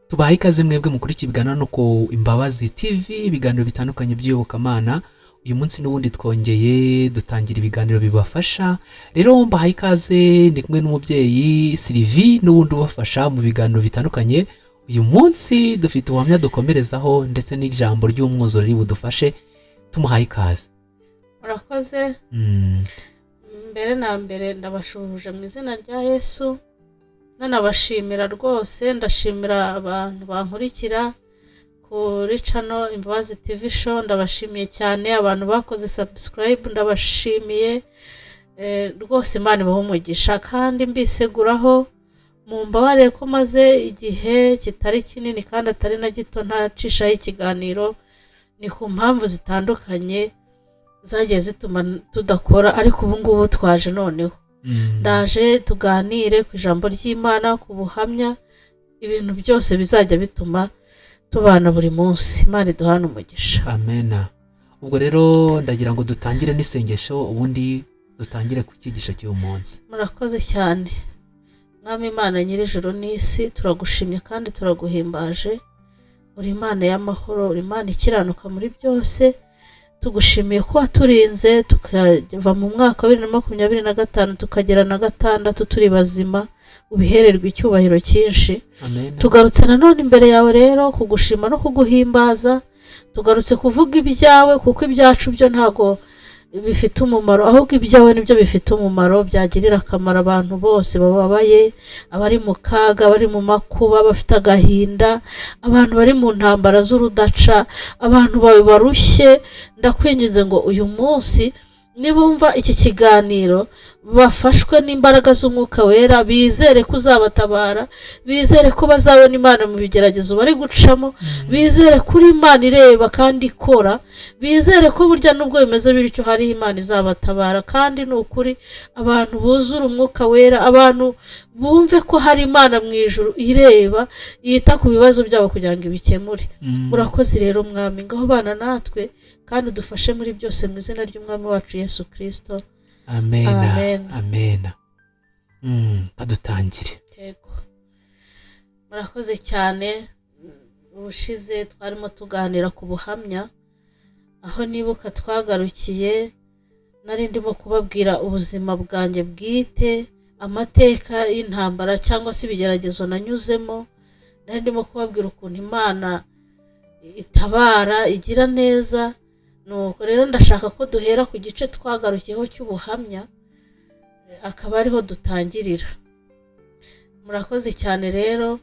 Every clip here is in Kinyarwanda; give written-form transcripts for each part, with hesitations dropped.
Tubaha ikaze mwebwe mukurikira ibiganiro no ku Imbabazi TV, ibiganiro bitandukanye by'iyobokamana. Uyu munsi n'ubundi twongeye dutangira ibiganiro bibafasha. Rero mbaha ikaze, ndi kumwe n'umubyeyi Sylvie n'ubundi ubafasha mu biganiro bitandukanye. Uyu munsi dufite ubuhamya dukomerezaho ndetse n'ijambo ry'umwuzure budufashe. Tumuhaye ikaze. Murakoze. Mbere na mbere ndabashuhuje mu izina rya Yesu. Nanabashimira rwose, ndashimira abantu bankurikira kuri channel Imbabazi TV show. Ndabashimiye cyane abantu bakoze subscribe, ndabashimiye rwose. Imana ibahe umugisha kandi mbiseguraho mu mbabare ko maze igihe kitari kinini kandi atari na gito ntacishaho ikiganiro. Ni ku mpamvu zitandukanye zagiye zituma tudakora, ariko ubu ngubu twaje noneho ndaje tuganire ku ijambo ry'Imana, ku buhamya, ibintu byose bizajya bituma tubana buri munsi. Imana iduhane umugisha. Amena. Ubwo rero ndagira ngo dutangire n'isengesho, ubundi dutangire ku cyigisho cy'uyu munsi. Murakoze cyane. Mwami Imana nyir'ijuru n'isi, turagushimye kandi turaguhimbaje. Uri Imana y'amahoro, uri Imana ikiranuka muri byose. Tugushimiye ko waturinze tukava mu mwaka wa 2025 tukagera na 6 turi bazima. Ubihererwa icyubahiro cyinshi. Amen. Tugarutse nanone imbere yawe rero kugushima no kuguhimbaza. Tugarutse kuvuga ibyawe kuko ibyacu byo ntago bifite umumaro, ahubwo ibyawe nibyo bifite umumaro, byagirira akamaro abantu bose bababaye, abari mu kaga, abari mu makuba, bafite agahinda, abantu bari mu ntambara z'urudaca, abantu bawe barushye. Ndakwinginze ngo uyu munsi nibumva iki kiganiro bafashwe n'imbaraga z'umwuka wera, bizere ko uzabatabara, bizere ko bazabona Imana mu bigeragezo bari gucamo, bizere ko uri Imana ireba kandi ikora, bizere ko burya nubwo bimeze bityo hari Imana izabatabara. Kandi ni ukuri abantu buzura umwuka wera, abantu bumve ko hari Imana mu ijuru ireba, yita ku bibazo byabo kugira ngo ibikemure. Urakoze rero Mwami, ngaho bana natwe kandi udufashe muri byose mu izina ry'Umwami wacu Yesu Kristo. Amena. Amen. Amena. Padutangire. Yego. Murakoze cyane. Ubushize twarimo tuganira ku buhamya, aho nibuka twagarukiye nari ndimo kubabwira ubuzima bwanjye bwite, amateka y'intambara cyangwa se ibigeragezo nanyuzemo. Nari ndimo kubabwira ukuntu Imana itabara, igira neza. Nuko rero ndashaka ko duhera ku gice twagarukiyeho cy'ubuhamya, akaba ariho dutangirira. Murakoze cyane rero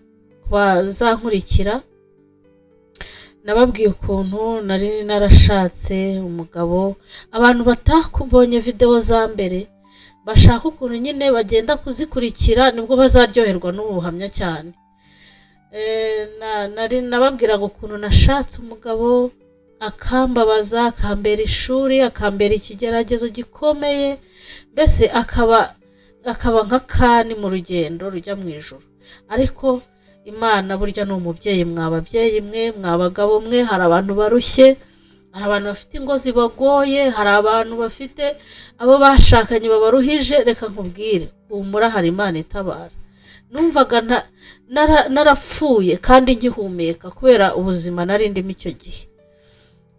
bazankurikira. Nababwiye ukuntu nari narashatse umugabo, abantu batakubonye video za mbere bashaka ukuntu nyine bagenda kuzikurikira nibwo bazaryoherwa n'ubuhamya cyane. Nababwiraga ukuntu nashatse umugabo akambabaza, akambera ishuri, akambera ikigeragezo gikomeye, mbese akaba nka kani mu rugendo rujya mu ijuru. Ariko Imana burya ni umubyeyi. Mwababyeyi mwe, mwabagabo mwe, hari abantu barushye, hari abantu bafite ingo zibagoye, hari abantu bafite abo bashakanye babaruhije. Reka nkubwire, humura, hari Imana itabara. Numvaga narapfuye kandi nkihumeka kubera ubuzima nari ndimo icyo gihe.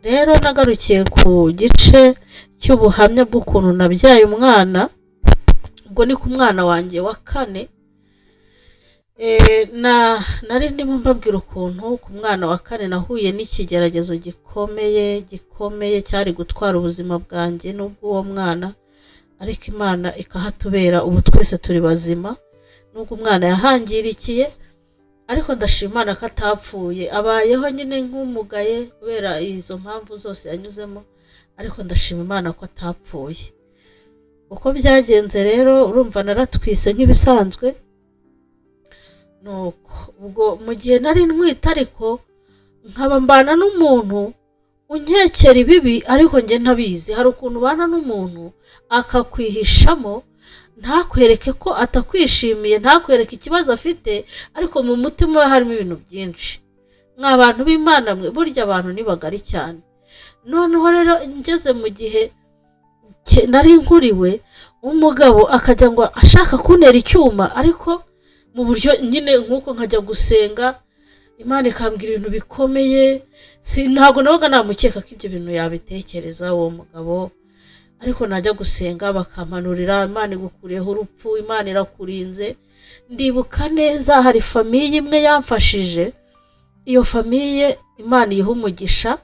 Rero nagarukiye ku gice cy'ubuhamya bw'ukuntu nabyaye umwana. Ubwo ni ku mwana wanjye wa 4. Nari ndimo mbabwira ukuntu ku mwana wa 4 nahuye n'ikigeragezo gikomeye cyari gutwara ubuzima bwanjye n'ubw'uwo mwana, ariko Imana ikahatubera. Ubu twese turi bazima, nubwo umwana yahangirikiye, ariko ndashima Imana ko atapfuye. Abayeho nyine nk'umugaye kubera izo mpamvu zose yanyuzemo, ariko ndashima Imana ko atapfuye. Uko byagenze rero, urumva naratwise nk'ibisanzwe. Nuko ubwo mu gihe nari ntwite, ariko nkaba mbana n'umuntu unkekera ibibi, ariko njye ntabizi. Hari ukuntu ubana n'umuntu akakwihishamo, ntakwereke ko atakwishimiye, ntakwereke ikibazo afite, ariko mu mutima we harimo ibintu byinshi. Mw'abantu b'Imana mwe, burya abantu ni bagari cyane. Noneho rero ngeze mu gihe nari nkuriwe, umugabo akajya ngo ashaka kuntera icyuma, ariko mu buryo nyine nk'uko nkajya gusenga Imana ikambwira ibintu bikomeye, ntabwo nabaga namukeka ko ibyo bintu yabitekereza uwo mugabo, ariko najya gusenga bakampanurira Imana igukuriyeho urupfu, Imana irakurinze. Ndibuka neza hari famiye imwe yamfashije, iyo famiye Imana iyiha umugisha,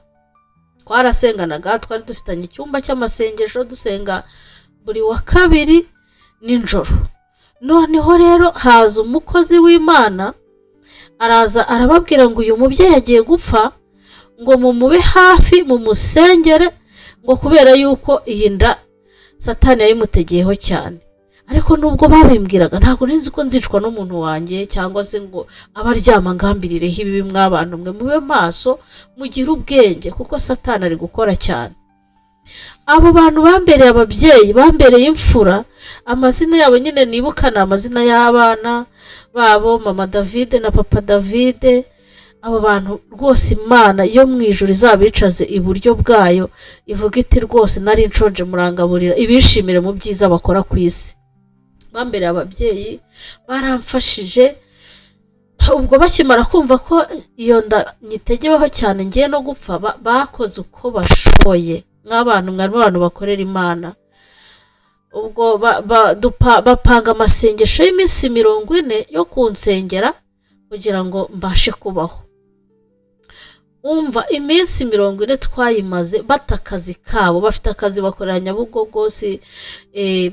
twarasenganaga, twari dufitanye icyumba cy'amasengesho dusenga buri wa kabiri nijoro. Noneho rero haza umukozi w'Imana araza arababwira ngo uyu mubyeyi agiye gupfa, ngo mumube hafi mumusengere, ngo kubera yuko iyi nda Satani yayimutegeyeho cyane. Ariko nubwo babimbwiraga ntabwo nzi ko nzicwa n'umuntu wanjye, cyangwa se ngo abaryama ngambirireho ibibi. Mw'abantu mwe mube maso, mugire ubwenge, kuko Satani ari gukora cyane. Abo bantu bambereye ababyeyi, bambereye imfura, amazina yabo nyine nibukana amazina y'abana babo, mama David na papa David. Abo bantu rwose Imana yo mu ijuru izabicaze iburyo bwayo, ivuga iti rwose nari nshonje murangaburira, ibishimire mu byiza bakora ku isi. Bambereye ababyeyi, baramfashije. Ubwo bakimara kumva ko iyo nda nyitegeweho cyane ngiye no gupfa, bakoze uko bashoboye. Nk'abantu mwarimo abantu bakorera Imana, ubwo bapanga amasengesho y'iminsi 40 yo kunsengera kugira ngo mbashe kubaho. Umva iminsi 40 twayimaze bata akazi kabo, bafite akazi bakorera Nyabugogo,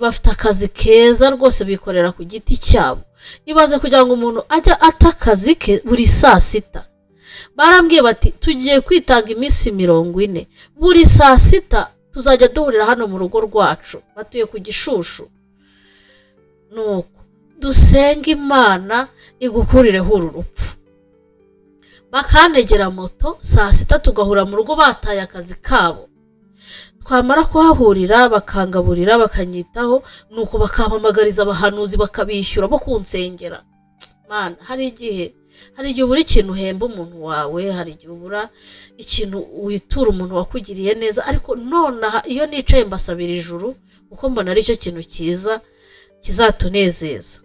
bafite akazi keza rwose, bikorera ku giti cyabo. Ibaze kugira ngo umuntu ajya ata akazi ke buri saa 6. Barambwiye bati tugiye kwitanga iminsi 40, buri saa 6 tuzajya duhurira hano mu rugo rwacu, batuye ku Gishushu. Nuko dusenga Imana igukurireho uru rupfu. Bakantegera moto saa 6 tugahura mu rugo, bataye akazi kabo. Twamara kuhahurira bakangaburira, bakanyitaho, nuko bakampamagariza abahanuzi bakabishyura bo kunsengera. Mana, hari igihe ubura ikintu uhemba umuntu wawe, hari igihe ubura ikintu witura umuntu wakugiriye neza, ariko nonaha iyo nicaye mbasabira ijuru, kuko mbona ari cyo kintu cyiza kizatunezeza.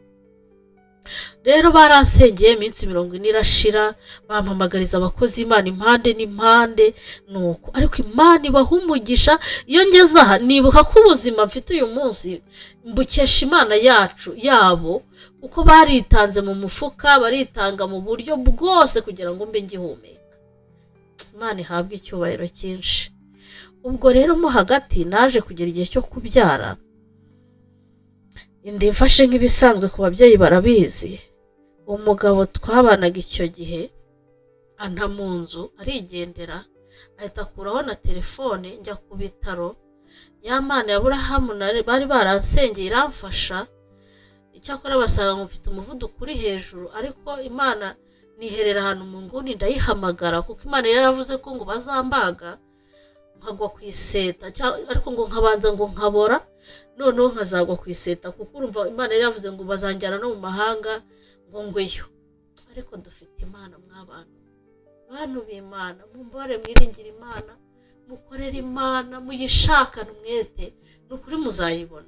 Rero baransengeye iminsi 40 irashira, bampamagariza abakozi Imana impande n'impande. Nuko ariko Imana ibaha umugisha. Iyo ngeze aha nibuka ko ubuzima mfite uyu munsi mbukesha Imana yabo, kuko baritanze mu mufuka, baritanga mu buryo bwose kugira ngo mbe ngihumeka. Imana ihabwe icyubahiro cyinshi. Ubwo rero mo hagati naje kugera igihe cyo kubyara. Indi mfashe nk'ibisanzwe ku babyeyi barabizi. Umugabo twabanaga icyo gihe anta mu nzu arigendera, ahita akuraho na telefone. Njya ku bitaro, ya Mana ya Aburahamu bari baransengeye iramfasha. Icyakora basanga ngo mfite umuvuduko uri hejuru, ariko Imana niherera ahantu mu nguni ndayihamagara, kuko Imana yaravuze ko ngo bazambaga nkagwa ku iseta, ariko ngo nkabanza ngo nkabora, noneho nkazagwa ku iseta, kuko urumva Imana yari yavuze ngo bazanjyana no mu mahanga ngo ngweyo. Ariko dufite Imana mw'abantu, bantu b'Imana, mumbare mwiringire Imana, mukorere Imana, muyishakane umwete, n'ukuri muzayibona.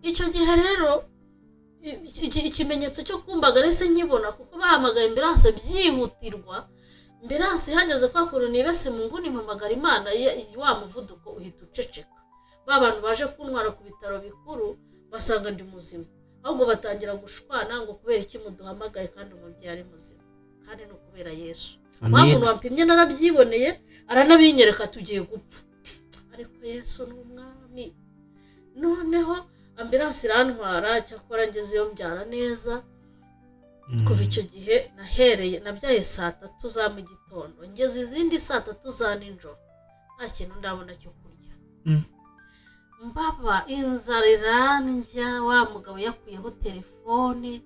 Icyo gihe rero ikimenyetso cyo kumbaga rese nkibona, kuko bahamagaye ambulance byihutirwa. Ambulance ihageze kwa kuntu nibese mu nguni mpamagara Imana, wa muvuduko uhita uceceka. Bantu baje kuntwara ku bitaro bikuru basanga ndi muzima, ahubwo batangira gushwana ngo kubera iki muduhamagaye kandi umubyeyi ari muzima, kandi no kubera Yesu. Muntu wampimye narabyiboneye, aranabinyereka tugiye gupfa, ariko Yesu ni umwami. Noneho ambulance irantwara, cyakora ngezeyo mbyara neza. Kuva icyo gihe nabyaye saa 3 za mu gitondo, ngeze izindi saa 3 za nijoro, nta kintu ndabona cyo kurya. Mbaba inzara irandya, wa mugabo yakuyeho telefone.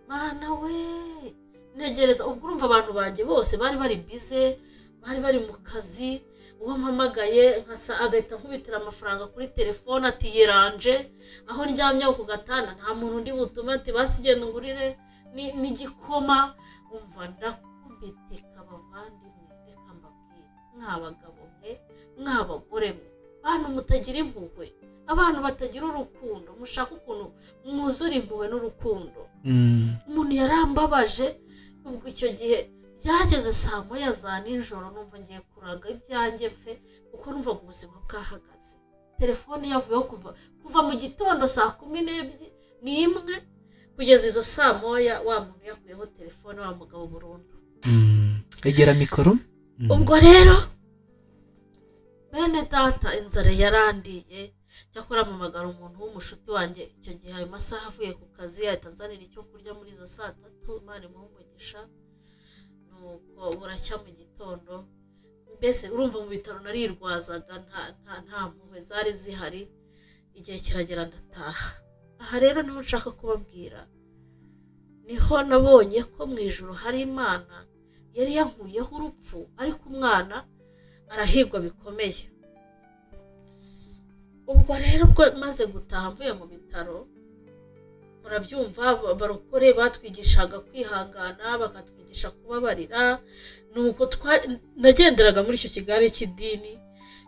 Mana we, ntegereza. Ubwo urumva abantu banjye bose bari bari bize, bari mu kazi. Uwo mpamagaye agahita nkubitira amafaranga kuri telefone, ati yeranje aho ndyamye ku gatanda, nta muntu ndi butume, ati basigenda ngurire n'igikoma. Umva ndakubitika bavandimwe, reka mbabwire, mw'abagabo mwe, mw'abagore mwe, abantu mutagira impuhwe, abantu batagira urukundo, mushaka ukuntu mwuzura impuhwe n'urukundo. Umuntu yarambabaje, ubwo icyo gihe byageze saa moya za nijoro numva ngiye kuraga ibyanjye mfe kuko numvaga ubuzima bwahagaze. Telefone yavuyeho kuva mu gitondo saa 12 kugeza izo saa moya wa muntu yakuyeho telefone wa mugabo burundu. Egera mikoro. Ubwo rero bene data inzara yarandiye cyakora mpamagara umuntu w'umushuti wanjye icyo gihe ayo masaha avuye ku kazi ahita anzanira icyo kurya muri izo saa 3 Imana imuhe umugisha. Nuko buracya mu gitondo mbese urumva mu bitaro narirwazaga nta mpuhwe zari zihari. Igihe kiragera ndataha. Aha rero niho nshaka kubabwira, niho nabonye ko mu ijuru hari Imana yari yankuyeho urupfu ariko umwana arahigwa bikomeye. Ubwo rero bwo maze gutaha mvuye mu bitaro, murabyumva barokore batwigishaga kwihangana bakatwigisha kubabarira. Nuko nagenderaga muri icyo kigare cy'idini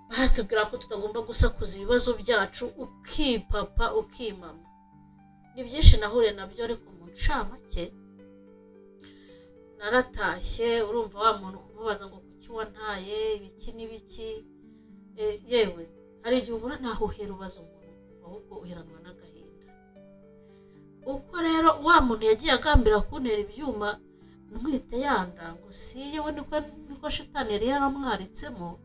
batubwira ko tutagomba gusakuza ibibazo byacu ukipapa ukimama. Ni byinshi nahure nabyo ariko mu ncamake naratashye. Urumva wa muntu kumubaza ngo kuki wantaye ibiki n'ibiki, yewe hari igihe ubura naho uhera ubaza umuntu ahubwo uheranwa n'agahinda. Uko rero wa muntu yagiye agambira kuntera ibyuma ntwite yanda ngo si yewe niko shitani yari yaramwaritsemo.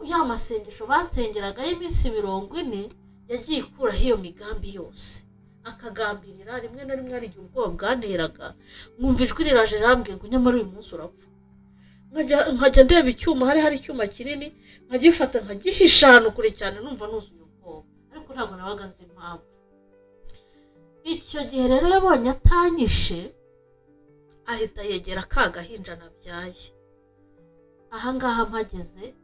Ya masengesho bansengeraga y'iminsi 40 yagiye ikuraho iyo migambi yose, akagambirira rimwe na rimwe hari igihe ubwoba bwanteraga nkumva ijwi riraje rambwiye ngo nyamara uyu munsi urapfa. Nkajya ndeba icyuma, hari icyuma kinini nkagifata nkagihisha ahantu kure cyane numva nuzuye ubwoba ariko ntabwo nabaga nzi impamvu. Icyo gihe rero yabonye atanyishe ahita yegera ka gahinja nabyaye. Ahangaha mpageze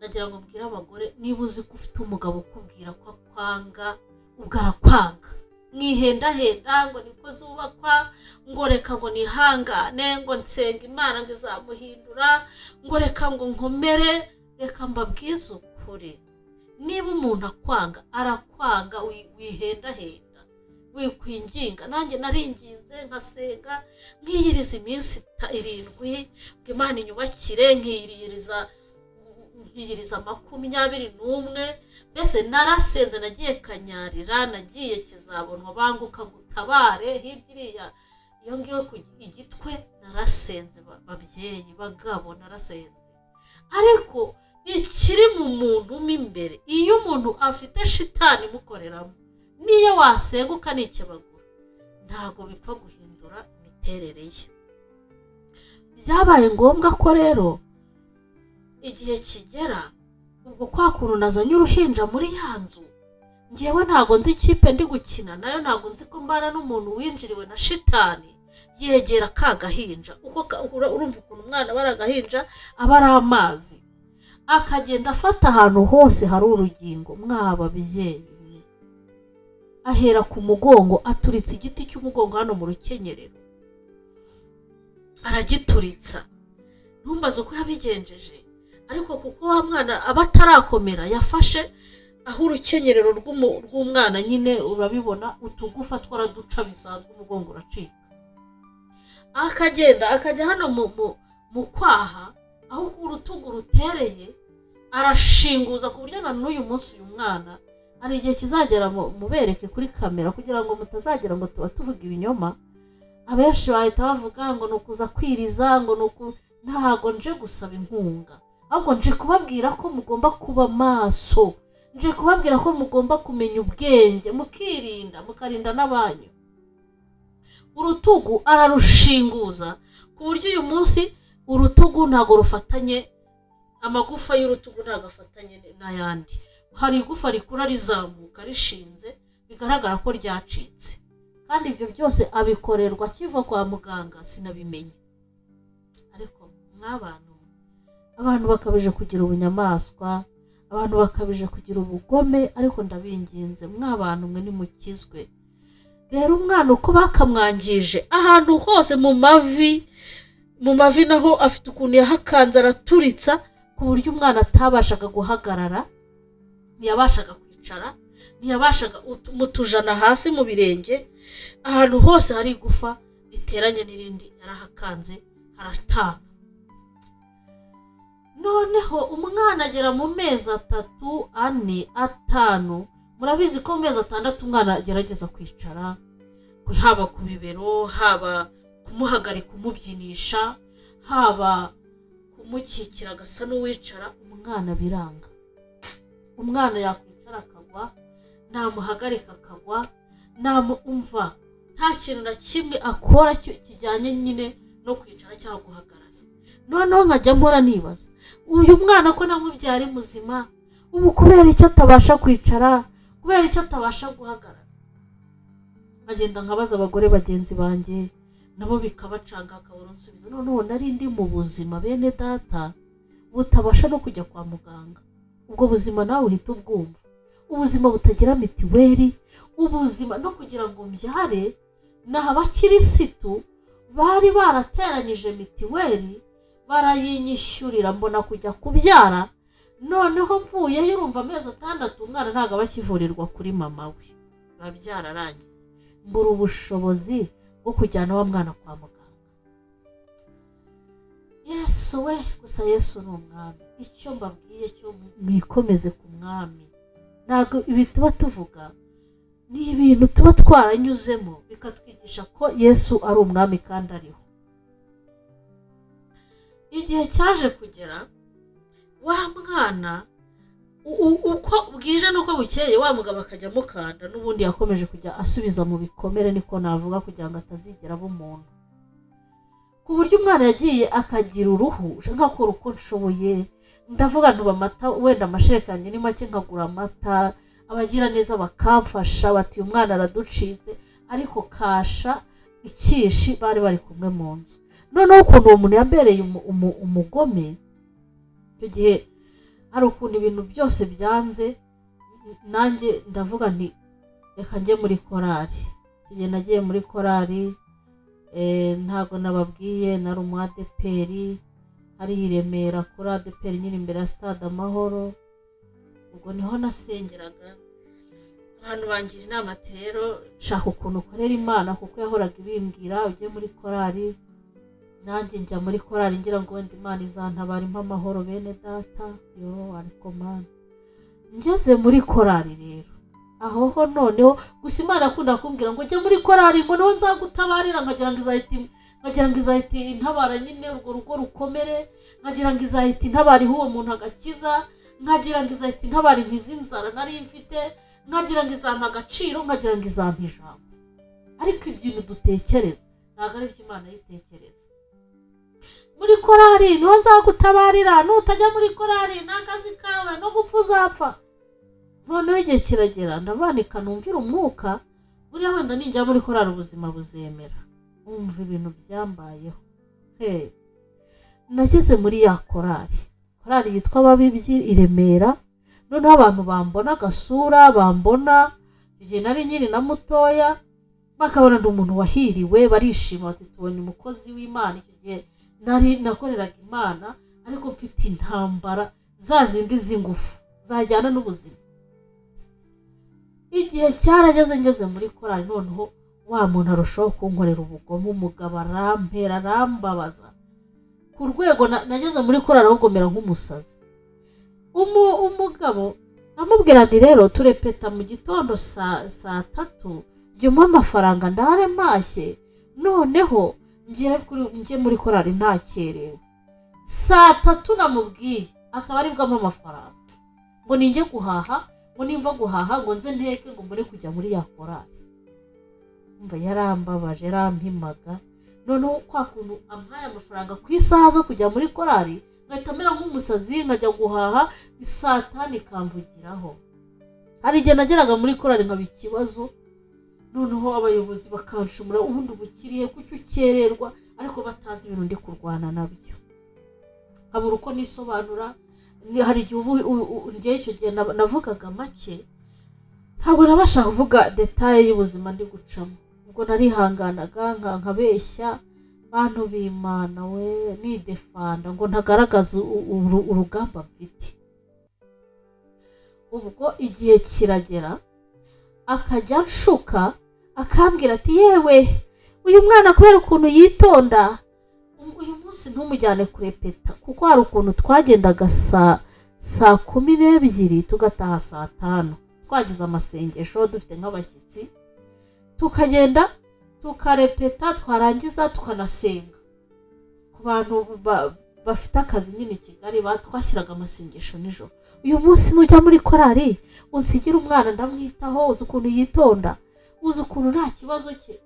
nagira ngo mbwira abagore, niba uzi ko ufite umugabo ukubwira ko akwanga ubwo arakwanga, mwihendahenda ngo niko zubakwa, ngo reka ngo nihangane, ngo nsenga Imana ngo izamuhindura, ngo reka ngo nkomere. Reka mbabwize ukuri, niba umuntu akwanga arakwanga, wihendahenda wikwinginga. Nanjye naringinze nkasenga nkiyiriza iminsi 7 ngo Imana inyubakire, nkiyiriza 21. Mbese narasenze, nagiye kanyarira, nagiye kizabonwa banguka gutabare hirya iriya iyo ngiyo ku igitwe. Narasenze babyeyi bagabo, narasenze. Ariko ikiri mu muntu imbere, iyo umuntu afite shitani mukoreramo, niyo wasenga ukanikebagura ntago bipfa guhindura imiterere ye. Byabaye ngombwa ko rero igihe kigera ubwo kwa kuntu nazanye uruhinja muri ya nzu, ngewe ntago nzi ikipe ndi gukina nayo, ntago nzi ko mbana n'umuntu winjiriwe na shitani. Yegera ka gahinja, uko urumva ukuntu umwana baragahinja aba ari amazi, akagenda afata ahantu hose hari urugingo. Mwababyeyi, ahera ku mugongo, aturitse igiti cy'umugongo hano mu rukenyerero, aragituritsa. Ntumbaze uko yabigenjeje, ariko kuko wa mwana aba atarakomera yafashe aho urukenyerero rw'umwana nyine urabibona utugufa twaraduca bisanzwe, umugongo uracika. Akagenda akajya hano mu kwaha aho urutugu rutereye, arashinguza ku buryo na n'uyu munsi uyu mwana hari igihe kizagera mubereke kuri kamera kugira ngo mutazagira ngo tuba tuvuga ibinyoma. Abenshi bahita bavuga ngo nukuza kwiriza, ngo ntago nje gusaba inkunga, ahubwo nje kubabwira ko mugomba kuba maso, nje kubabwira ko mugomba kumenya ubwenge, mukirinda mukarinda n'abanyu. Urutugu ararushinguza ku buryo uyu munsi urutugu ntago rufatanye, amagufa y'urutugu ntago afatanye n'ayandi. Hari igufa rikura rizamuka rishinze bigaragara ko ryacitse, kandi ibyo byose abikorerwa kiva kwa muganga sinabimenye. Ariko abantu bakabije kugira ubunyamaswa, abantu bakabije kugira ubugome, ariko ndabinginze mwabantu mwe nimukizwe. Rero umwana uko bakamwangije ahantu hose mu mavi naho afite ukuntu yahakanze araturitsa ku buryo umwana atabashaga guhagarara, ntiyabashaga kwicara, ntiyabashaga mutujana hasi mu birenge. Ahantu hose hari igufa riteranye n'irindi yarahakanze haratana. Noneho umwana agera mu mezi 3, 4, 5. Murabizi ko mu mezi 6 umwana agerageza kwicara, haba ku bibero, haba kumuhagarika kumubyinisha, haba kumukikira agasa n'uwicara. Umwana biranga. Umwana yakwicara akagwa, namuhagarika akagwa, namumva nta kintu na kimwe akora kijyanye nyine no kwicara cyangwa guhagarara. Noneho nkajya mpora nibaza, uyu mwana ko namubyara muzima, ubu kubera icyo atabasha kwicara, kubera icyo atabasha guhagarara? Agenda nkabaza abagore bagenzi banjye, nabo bikabacanga akabura nsubiza. Noneho nari ndi mu buzima bene data butabasha no kujya kwa muganga. Ubwo buzima nawe uhita ubwumva, ubuzima butagira mitiweli, ubuzima no kugira ngo mbyare. Naho abakirisitu bari barateranyije mitiweli barayinyishyurira, mbona kujya kubyara. Noneho mvuyeyo urumva amezi 6 umwana ntago abakivurirwa kuri mama we, babyara arangiye. Mbura ubushobozi bwo kujyana wa mwana kwa muganga. Yesu we, gusa Yesu ni umwami. Icyo mbabwiye cyo mwikomeze ku mwami. Ntago ibi tuba tuvuga ni ibintu tuba twaranyuzemo bikatwigisha ko Yesu ari umwami kandi ariho. Igihe cyaje kugera, wa mwana uko bwije nuko bukeye wa mugabo akajya mukanda, n'ubundi yakomeje kujya asubiza mu bikomere, niko navuga, kugira ngo atazigera bumuntu. Ku buryo umwana yagiye akagira uruhu, nkakora uko nshoboye. Ndavuga ntuba amata, wenda amasherekanye ni make nkagura amata, abagira neza bakamfasha, bati uyu mwana araducitse, ariko kasha ikishi bari kumwe mu nzu. Noneho ukuntu uwo muntu yambereye umugome, icyo gihe hari ukuntu ibintu byose byanze, nanjye ndavuga nti reka njye muri korari. Igihe nagiye muri korari, ntago nababwiye, nari umwadeperi, hari i Remera kuri adeperi nyine imbere ya stade Amahoro. Ubwo niho nasengeraga. Abantu bangira inama ati rero shaka ukuntu ukorera Imana, kuko yahoraga ibimbwira ujye muri korari. Nanjye njya muri korari ngira ngo wenda Imana izantabara impa amahoro bene data. Ariko Mana, ngeze muri korari rero, aho noneho gusa Imana akunda kumbwira ngo jya muri korari, ngo niho nzagutabarira. Nkagira ngo izahita intabara nyine urwo rugo rukomere, nkagira ngo izahita intabara uwo muntu agakiza, nkagira ngo izahita intabara inzara nari mfite, nkagira ngo izampa agaciro, nkagira ngo izampa ijambo. Ariko ibintu dutekereza ntabwo ari byo Imana yitekereza. Muri korari niho nzagutabarira, nutajya muri korari n'akazi kawe no gupfa uzapfa. Noneho igihe kiragera, ndavanika numvira umwuka, buriya wenda ninjya muri korari ubuzima buzemera. Umva ibintu byambayeho. Nageze muri ya korari yitwa Ababibyi i Remera. Noneho abantu bambona agasura, bambona igihe nari nyiri na mutoya, bakabona ndi umuntu wahiriwe, barishima bati tubonye umukozi w'Imana. Icyo gihe nari nakoreraga Imana, ariko mfite intambara za zindi z'ingufu zajyana n'ubuzima. Igihe cyarageze ngeze muri korari, noneho wa muntu arushaho kunkorera ubugome. Umugabo arampera, arambabaza ku rwego nageze muri korari ahogomera nk'umusazi. Umugabo amubwira nti rero turepeta mu gitondo saa 3, jya umpa amafaranga ndare mpashye, noneho njye muri korari ntakerewe. Saa 3 namubwiye, akaba aribwo ampa amafaranga ngo ninjye guhaha, ngo nimva guhaha ngo nze nteke ngo mbone kujya muri ya korari. Umva yarambabaje, yarampimaga. Noneho kwa kuntu ampaye amafaranga ku isaha zo kujya muri korari, ngahita mera nk'umusazi, nkajya guhaha, saa 5 ikamvugiraho. Hari igihe nageraga muri korari nkaba ikibazo, noneho abayobozi bakanshumura, ubundi ubukiriye kuki ukererwa, ariko batazi ibintu ndi kurwana nabyo. Habura uko nisobanura. Hari igihe ngiye icyo gihe navugaga make, ntabwo nabasha kuvuga detaye y'ubuzima ndi gucamo. Ubwo narihanganaga nkabeshya bantu b'Imana we, nidefanda ngo ntagaragaza urugamba mfite. Ubwo igihe kiragera, akajya nshuka akambwira ati yewe uyu mwana kubera ukuntu yitonda, uyu munsi ntumujyane kurepeta, kuko hari ukuntu twagendaga saa 12:00 tugataha saa 5, twagize amasengesho dufite nk'abashyitsi, tukagenda tukarepeta, twarangiza tukanasenga. Ku bantu bafite akazi nyine Kigali twashyiraga amasengesho nijoro. Uyu munsi nujya muri korari unsigira umwana ndamwitaho, uzi ukuntu yitonda, uzi ukuntu nta kibazo cye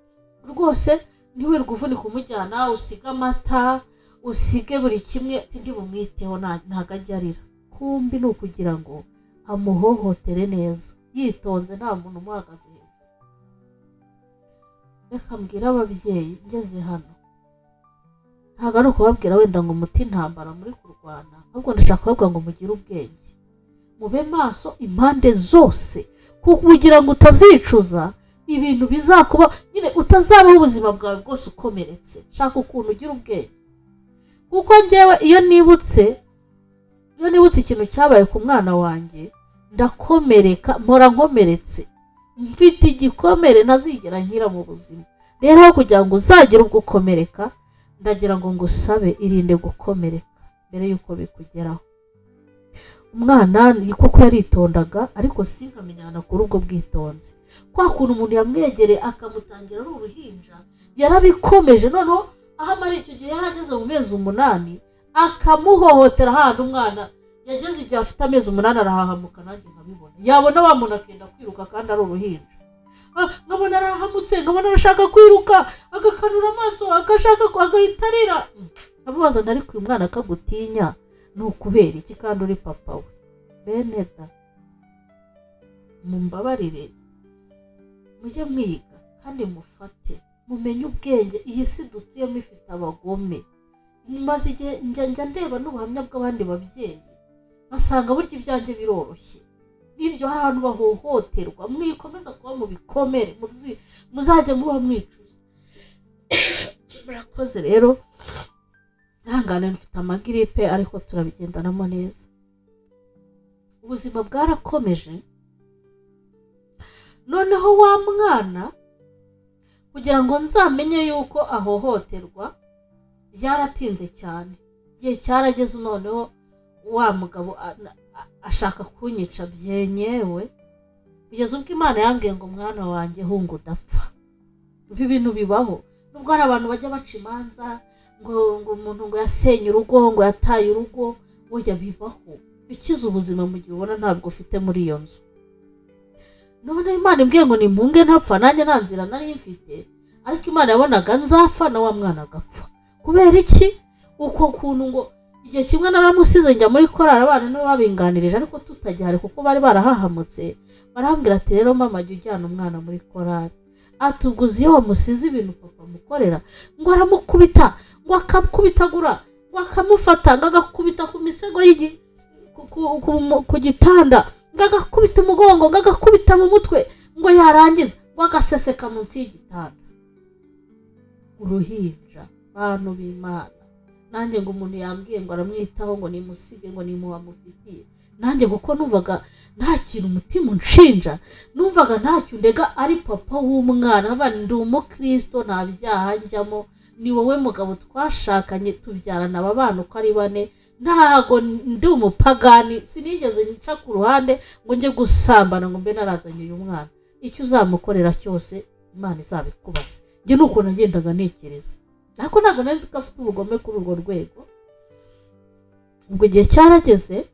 rwose, ntiwirirwe uvunika umujyana, usiga amata, usige buri kimwe, ndi bumwiteho ntago ajya arira. Kumbi ni ukugira ngo amuhohotere neza, yitonze, nta muntu umuhagaze hejuru. Reka mbwira ababyeyi ngeze hano, ntabwo ari ukubabwira wenda ngo muti intambara muri kurwana, ahubwo ndashaka kubabwira ngo mugire ubwenge, mube maso impande zose, kugira ngo utazicuza ibintu bizakuba, nyine utazabaho ubuzima bwawe bwose ukomeretse. Shaka ukuntu ugira ubwenge, kuko njyewe iyo nibutse ikintu cyabaye ku mwana wanjye ndakomereka, mpora nkomeretse, mfite igikomere ntazigera nkira mu buzima. Rero aho kugira ngo uzagire ubwo ukomereka, ndagira ngo ngusabe irinde gukomereka mbere yuko bikugeraho. Umwana kuko yaritondaga, ariko sinkamenyana kuri ubwo bwitonzi. Kwa kuntu umuntu yamwegereye akamutangira ari uruhinja, yarabikomeje, noneho aho amara icyo gihe yarageze mu mezi 8, akamuhohotera. handi umwana yageze igihe afite amezi 8 arahahamuka, nanjye nkabibona. Yabona wa muntu akenda kwiruka kandi ari uruhinja, nkabona arahamutse, nkabona arashaka kwiruka, agakanura amaso, agashaka agahita arira. Amubaza ntari ku mwana akagutinya ni ukubera iki kandi uri papa we? Bene da, mumbabarire, mujye mwiga kandi mufate, mumenye ubwenge. Iyi si dutuyemo ifite abagome. Maze igihe njya ndeba n'ubuhamya bw'abandi babyeyi, basanga burya ibyanjye biroroshye, n'ibyo hari abantu bahohoterwa. Mwikomeza kuba mu bikomere, muzajya muba mwicuza. Murakoze rero, ihangane mfite amagiripe ariko turabigendanamo neza. Ubuzima bwarakomeje, noneho wa mwana kugira ngo nzamenye yuko ahohoterwa byaratinze cyane. Igihe cyarageze noneho wa mugabo ashaka kunyica byenyewe, kugeza ubwo Imana yambwiye ngo mwana wanjye hunga udapfa. Ibi bintu bibaho, nubwo hari abantu bajya baca imanza ngo umuntu ngo yasenye urugo, ngo yataye urugo, oya bibaho. Bikiza ubuzima mu gihe ubona ntabwo ufite muri iyo nzu. None Imana imbwiye ngo nimpunge ntapfa, nanjye nta nzira nari mfite, ariko Imana yabonaga nzapfa na wa mwana agapfa. Kubera iki? Uko kuntu ngo igihe kimwe naramusize njya muri korari, abana nibo babinganirije, ariko tutajyare kuko bari barahahamutse. Barambwira ati rero mama jya ujyana umwana muri korari. Atuguze iyo wamusize ibintu papa mukorera, ngo aramukubita, ngo akamukubitagura, ngo akamufata, ngo agakubita ku misego ku gitanda, ngo agakubita umugongo, ngo agakubita mu mutwe, ngo yarangiza ngo agaseseka munsi y'igitanda. Uruhinja, bantu b'Imana. Nanjye ngo umuntu yambwiye ngo aramwitaho, ngo nimusige, ngo nimuhamufitiye. Nanjye kuko numvaga nta kintu umutima unshinja, numvaga ntacyo ndega, ari papa w'umwana. Abana ndi umukristo, nta byaha njyamo, ni wowe mugabo twashakanye tubyarana aba bana uko ari 4, ntago ndi umupagani, sinigeze nca ku ruhande ngo njye gusambana ngo mbe narazanye uyu mwana. Icyo uzamukorera cyose Imana izabikubaza. Njye nuko nagendaga ntekereza, ariko ntago nanzi ko afite ubugome kuri urwo rwego. Ubwo igihe cyarageze,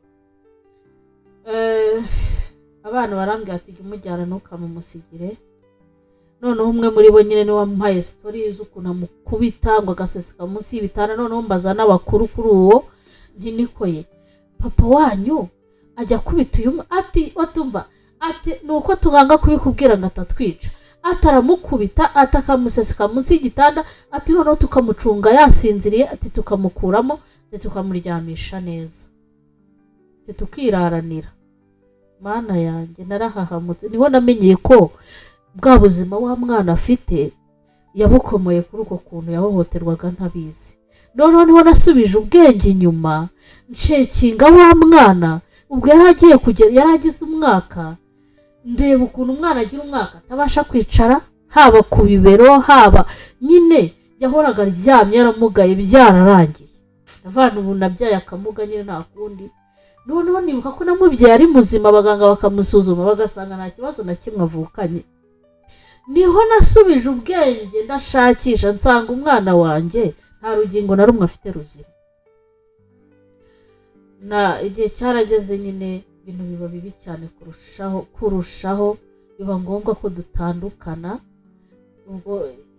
abana barambwira ati jya umujyana ntukamumusigire. Noneho umwe muri bo nyine niwe wamuhaye story z'ukuntu amukubita, ngo agaseseka munsi y'ibitanda. Noneho mbaza n'abakuru kuri uwo, nti nikoye papa wanyu ajya kubita uyu ati watumva ati nuko tuganga kubikubwira ngo atatwica, ataramukubita, atakamuseseka munsi y'igitanda, ati noneho tukamucunga yasinziriye, ati tukamukuramo, ati tukamuryamisha neza, ati tukiraranira. Mana yanjye narahahamutse, niho namenyeye ko bwa buzima wa mwana afite yabukomoye kuri uko kuntu yahohoterwaga ntabizi. Noneho niho nasubije ubwenge inyuma, ncekinga wa mwana. Ubwo yaragize umwaka, ndeba ukuntu umwana agira umwaka atabasha kwicara, haba ku bibero, haba nyine yahoraga aryamye yaramugaye byararangiye. avana ubu nabyaye akamuga nyine nta kundi. Noneho nibuka ko namubyaye ari muzima, abaganga bakamusuzuma bagasanga nta kibazo na kimwe avukanye. Niho nasubije ubwenge ndashakisha nsanga umwana wanjye nta rugingo na rumwe afite ruzima. Igihe cyarageze nyine ibintu biba bibi cyane kurushaho biba ngombwa ko dutandukana. Ubwo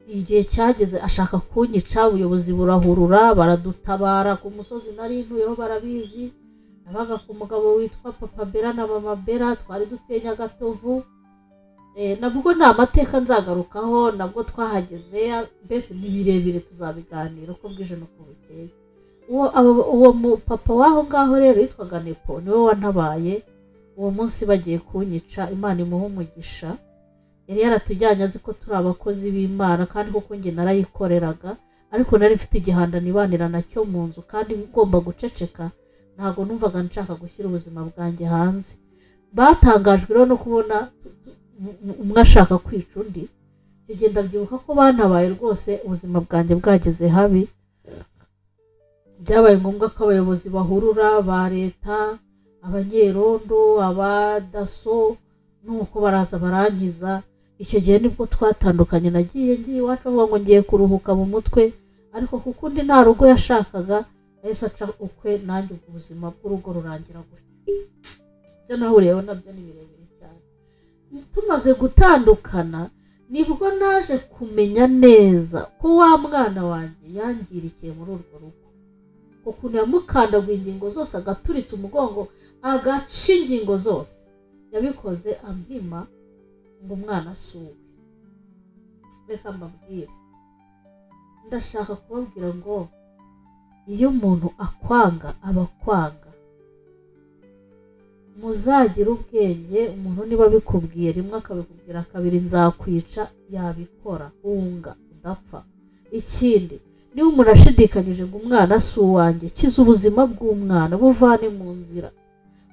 igihe cyageze ashaka kunyica, ubuyobozi burahurura baradutabara. Ku musozi nari ntuyeho barabizi, nabaga ku mugabo witwa Papa Bera na Mama Bera, twari dutuye Nyagatovu. Nabwo ni amateka nzagarukaho, nabwo twahageze, mbese ni birebire tuzabiganira uko bwije n'uko bukeye. Uwo papa w'aho ngaho rero yitwaga Nepo, niwe wantabaye uwo munsi bagiye kunyica. Imana imuha umugisha, yari yaratujyanye azi ko turi abakozi b'Imana, kandi koko njye narayikoreraga, ariko nari mfite igihanda nibanira nacyo mu nzu kandi ngomba guceceka. Ntabwo numvaga nshaka gushyira ubuzima bwanjye hanze. Batangajwe rero no kubona umwe ashaka kwica undi. Icyo gihe ndabyibuka ko bantabaye rwose, ubuzima bwanjye bwageze habi. Byabaye ngombwa ko abayobozi bahurura ba leta, abanyerondo, abadaso, nuko baraza barangiza. Icyo gihe nibwo twatandukanye, nagiye iwacu avuga ngo ngiye kuruhuka mu mutwe, ariko kuko undi nta rugo yashakaga yahise aca ukwe, nanjye ubuzima bw'urugo rurangira gutyo. Ibyo nahuriyeho nabyo ni birebire cyane. Tumaze gutandukana nibwo naje kumenya neza ko wa mwana wanjye yangirikiye muri urwo rugo, ukuntu yamukandaguye ingingo zose, agaturitse umugongo, agaca ingingo zose. Yabikoze ampima ngo umwana asuwe. Reka mbabwire, ndashaka kubabwira ngo iyo umuntu akwanga aba akwanga. Muzagira ubwenge, umuntu niba bikubwiye rimwe akabikubwira kabiri nzakwica, yabikora hunga udapfa. Ikindi, niba umuntu ashidikanyije ngo umwana si uwanjye, kiza ubuzima bw'umwana, buvane mu nzira,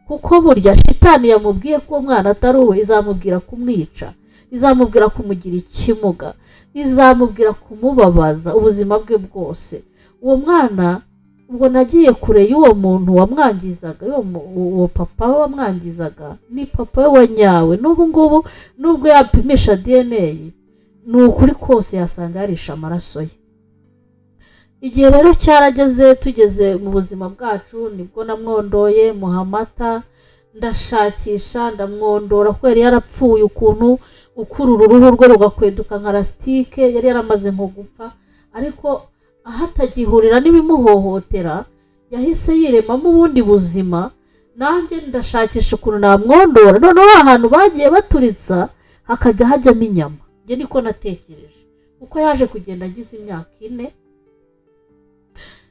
kuko burya shitani yamubwiye ko umwana atari uwe, izamubwira kumwica, izamubwira kumugira ikimuga, izamubwira kumubabaza ubuzima bwe bwose. Uwo mwana ubwo nagiye kure y'uwo muntu wamwangizaga, uwo papa we wamwangizaga ni papa we wa nyawe. N'ubu ngubu nubwo yapimisha DNA, ni ukuri kose yasanga yarisha amaraso ye. Igihe rero cyarageze, tugeze mu buzima bwacu, nibwo namwondoye muha amata, ndashakisha ndamwondora ko yari yarapfuye ukuntu ukurura uruhu rwe rugakweduka nka lasitike, yari yaramaze nko gupfa. Ariko aho atagihurira n'ibimuhohotera, yahise yiremamo ubundi buzima. Nanjye ndashakisha ukuntu namwondora, noneho ahantu bagiye baturitsa hakajya hajyamo inyama. Njye niko natekereje, kuko yaje kugenda agize imyaka 4.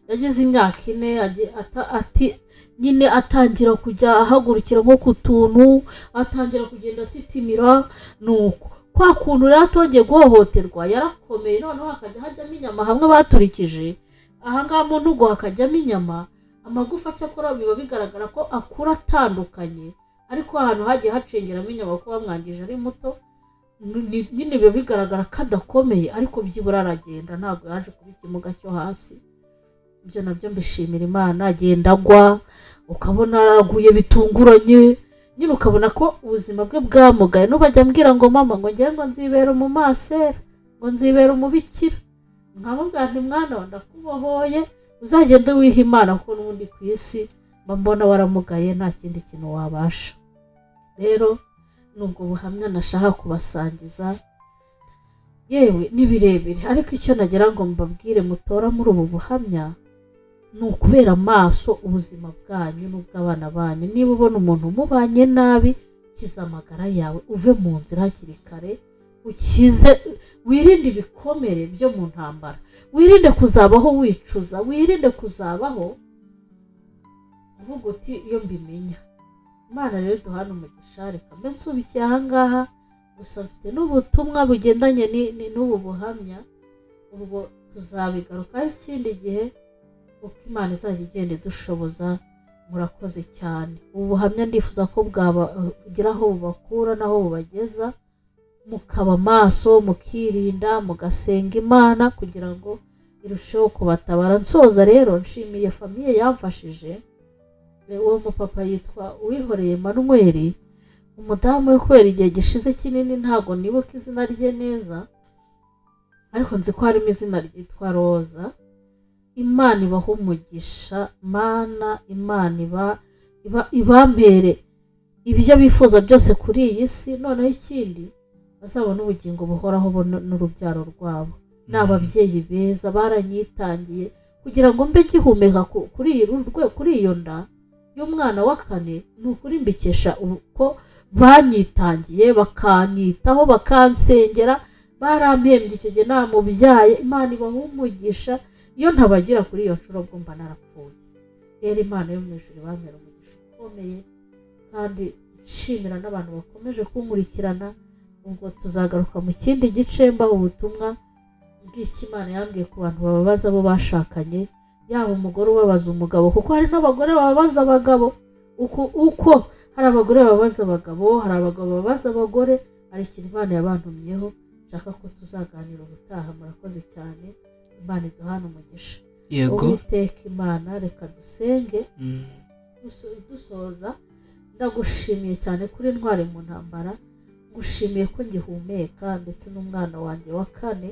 Yagize imyaka 4 nyine atangira kujya ahagurukira nko ku tuntu, atangira kugenda atitimira. Nuko kwa kuntu rero atongeye guhohoterwa yarakomeye, noneho hakajya hajyamo inyama hamwe baturikije. Ahangaha mu ntugu hakajyamo inyama, amagufa cyakora biba bigaragara ko akura atandukanye, ariko ahantu hagiye hacengeramo inyama ko bamwangije ari muto, nyine biba bigaragara ko adakomeye, ariko byibura aragenda, ntabwo yaje kuba ikimuga cyo hasi. Ibyo nabyo mbishimira Imana. Agenda agwa, ukabona araguye bitunguranye, nyine ukabona ko ubuzima bwe bwamugaye. N'ubajya ambwira ngo mama, ngo ngiye ngo nzibera umumasera, ngo nzibera umubikira. Nkamubwira nti mwana wa ndakubohoye, uzagende wiha Imana, kuko n'ubundi ku isi mbona waramugaye nta kindi kintu wabasha. Rero nubwo buhamya nashaka kubasangiza, yewe ni birebire, ariko icyo nagira ngo mbabwire mutora muri ubu buhamya ni ukubera amaso ubuzima bwanyu n'ubw'abana banyu. Niba ubona umuntu umubanye nabi, kiza amagara yawe, uve mu nzira hakiri kare, ukize, wirinde ibikomere byo mu ntambara, wirinde kuzabaho wicuza, wirinde kuzabaho uvuga uti iyo mbimenya. Imana rero duhana umugisha. Reka mbe nsubikiye ahangaha, gusa mfite n'ubutumwa bugendanye n'ubu buhamya, ubwo tuzabigarukaho ikindi gihe uko Imana izajya igenda idushoboza. Murakoze cyane. Ubu buhamya ndifuza ko bwaba kugira aho bubakura n'aho bubageza. mukaba maso mukirinda mugasenga imana kugira ngo irusheho kubatabara. Nsoza rero nshimiye famiye yamfashije. Uwo mupapa yitwa Uwihoreye Emmanuel, umudamu we kubera igihe gishize kinini ntago nibuka izina rye neza, ariko nzi ko harimo izina ryitwa Roza. Imana ibaha umugisha, mana Imana ibampere ibyo bifuza byose kuri iyi si, noneho ikindi bazabona ubugingo buhoraho bo n'urubyaro rwabo. Ni ababyeyi beza baranyitangiye kugira ngo mbe ngihumeka kuri iyo nda y'umwana wa kane. Ni ukuri mbikesha uko banyitangiye bakanyitaho bakansengera, barampembye icyo gihe namubyaye. Imana ibaha umugisha, iyo ntabagira kuri iyo nshuro bwo mba narapfuye. Rero Imana yo mu ijuru ibampera umugisha ukomeye, kandi nshimira n'abantu bakomeje kunkurikirana. Ubwo tuzagaruka mu kindi gice mbaho ubutumwa bw'icyo Imana yambwiye ku bantu bababaza abo bashakanye, yaba umugore ubabaza umugabo, kuko hari n'abagore bababaza abagabo. Uko hari abagore bababaza abagabo, hari abagabo bababaza abagore. Hari ikintu Imana yabantumyeho nshaka ko tuzaganira ubutaha. Murakoze cyane, Imana iduhane umugisha. Yego. Uwiteka Imana, reka dusenge dusoza. Ndagushimiye cyane kuri intwari mu ntambara, ngushimiye ko ngihumeka ndetse n'umwana wanjye wa kane.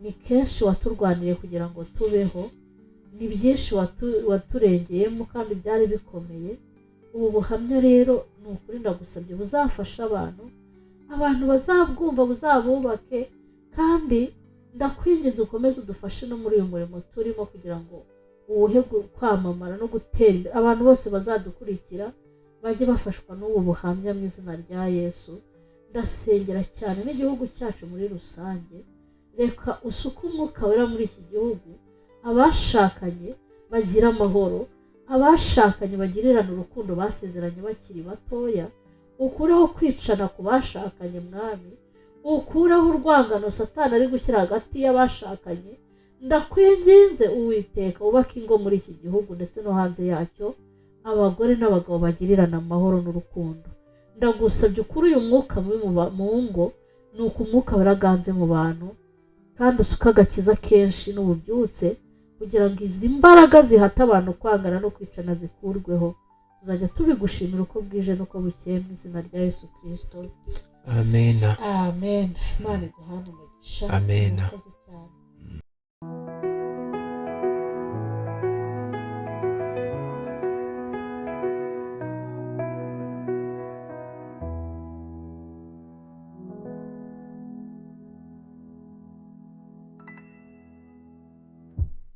Ni kenshi waturwaniriye kugira ngo tubeho, ni byinshi waturengeyemo kandi byari bikomeye. Ubu buhamya rero ni ukuri ndagusabye buzafasha abantu bazabwumva buzabubake, kandi ndakwinginze ukomeze udufashe no muri uyu murimo turimo kugira ngo uwuhe kwamamara no gutera imbere. Abantu bose bazadukurikira bajye bafashwa n'ubu buhamya mu izina rya Yesu. Ndasengera cyane n'igihugu cyacu muri rusange. Reka usuke umwuka wera muri iki gihugu, abashakanye bagira amahoro, abashakanye bagirirana urukundo basezeranye bakiri batoya. Ukureho kwicana ku bashakanye mwami, ukureho urwangano Satani ari gushyira hagati y'abashakanye. Ndakwinginze Uwiteka wubake ingo muri iki gihugu ndetse no hanze yacyo, abagore n'abagabo bagirirana amahoro n'urukundo. Ndagusabye ukuri uyu mwuka mu ngo, ni uko umwuka waraganze mu bantu, kandi usuka agakiza kenshi n'ububyutse kugira ngo izi mbaraga zihata abantu kwangana no kwicana zikurweho. Tuzajya tubigushimira uko bwije n'uko bukeye mu izina rya Yesu Kristo. Amen. Amen. Imana iduhane umugisha. Amen. Murakoze cyane.